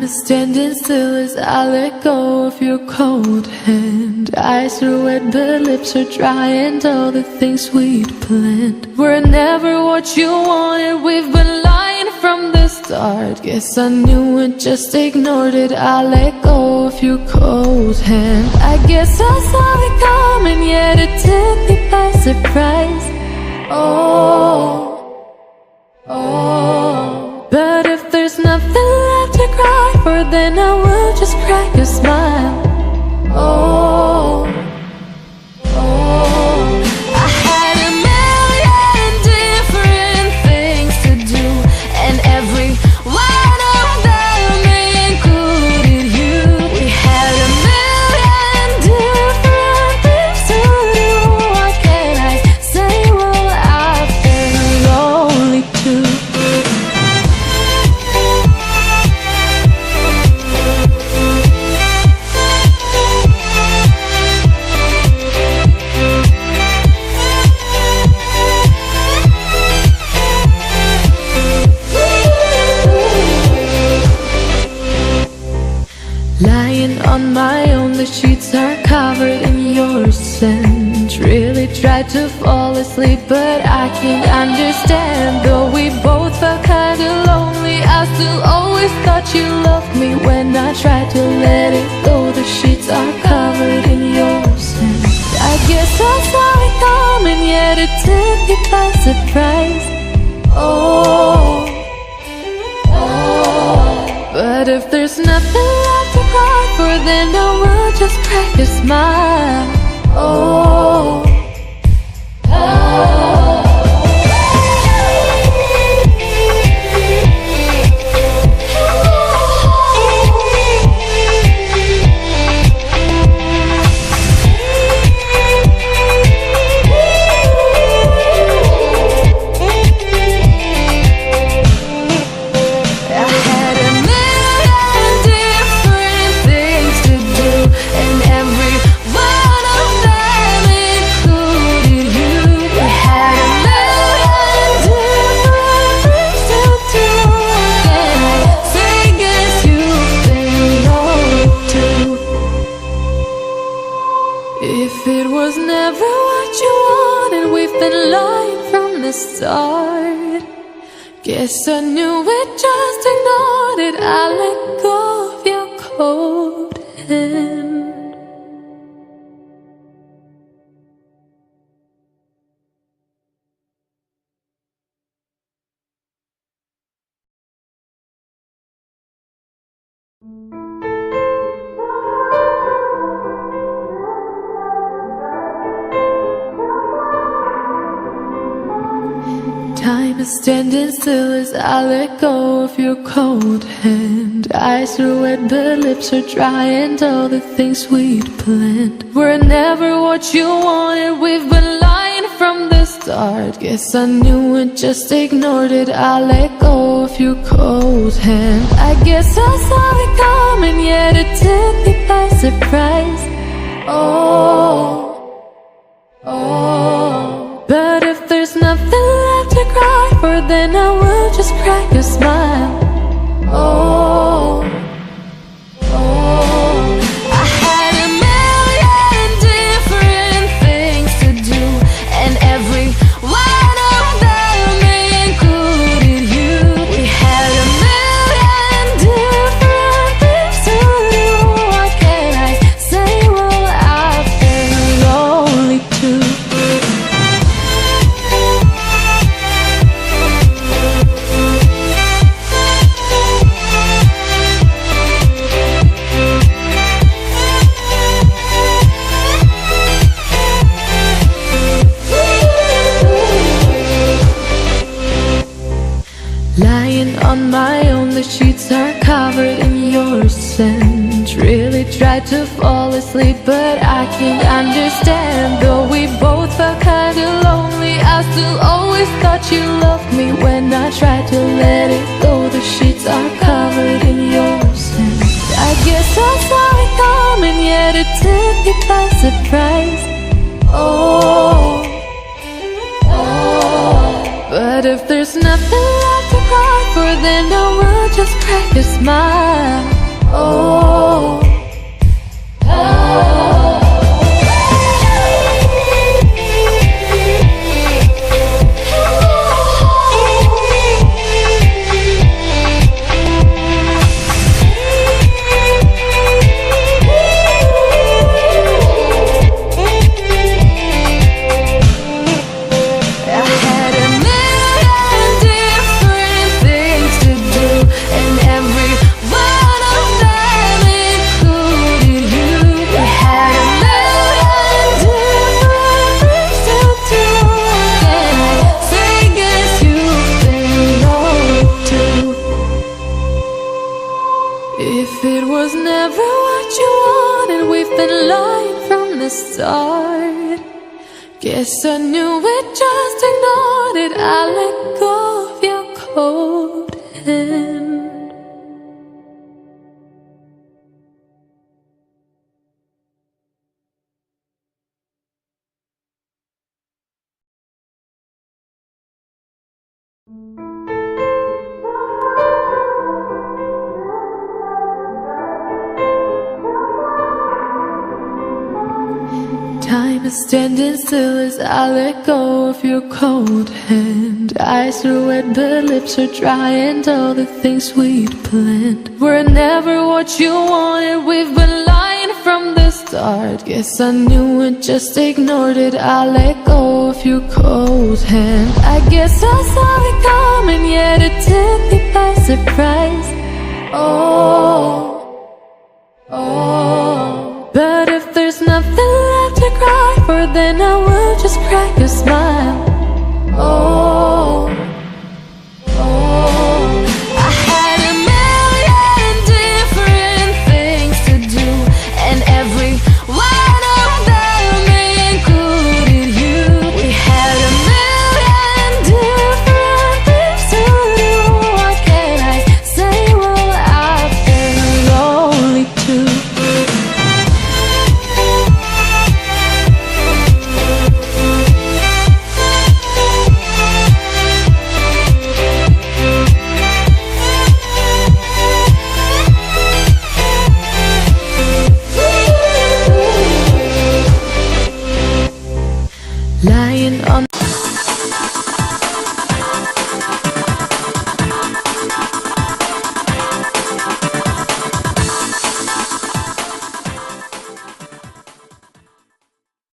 Time is standing still as I let go of your cold hand. Eyes are wet but lips are dry, and all the things we'd planned were never what you wanted. We've been lying from the start. Guess I knew it, just ignored it. I let go of your cold hand. I guess I saw it coming, yet it took me by surprise. But if there's nothing left to cry for, then I will just crack a smile. I had a million different things to do, and every one of them included you. We had a million different things to do. What can I say? Well, I've been lonely too. Lying on my own, the sheets are covered in your scent. Really tried to fall asleep, but I can't understand. Though we both felt kinda lonely, I still always thought you loved me. When I tried to let it go, the sheets are covered in your scent. I guess I saw it coming, yet it took me by surprise. But if there's nothing left to cry for, then I will just crack a smile. If it was never what you wanted, we've been lying from the start. Guess I knew it, just ignored it. I let go of your cold hand. Time is standing still as I let go of your cold hand. Eyes are wet but lips are dry, and all the things we'd planned were never what you wanted. We've been lying from the start. Guess I knew it, just ignored it. I let go of your cold hand. I guess I saw it coming, yet it took me by surprise. But if there's nothing left to cry for, then I will just crack a smile. I had a million different things to do, and every one of them included you. We had a million different things to do. What can I say? Well, I've been lonely too. Lying on my own, the sheets are covered in your scent. Really tried to fall asleep, but I can't understand. Though we both felt kinda lonely, I still always thought you loved me. When I tried to let it go, the sheets are covered in your scent. I guess I saw it coming, yet it took me by surprise. But if there's nothing left to cry for, then I will just crack a smile. Oh, if it was never what you wanted, we've been lying from the start. Guess I knew it, just ignored it. I let go of your cold hand. Time is standing still as I let go of your cold hand. Eyes are wet but lips are dry, and all the things we'd planned were never what you wanted. We've been lying from the start. Guess I knew it, just ignored it. I let go of your cold hand. I guess I saw it coming, yet it took me by surprise. Oh, oh. But if there's nothing left to cry for, then I will just crack a smile. Oh, oh. I had a million different things to do, and every one of them included you. We had a million different things to do. What can I say? Well, I've been lonely too. Lying on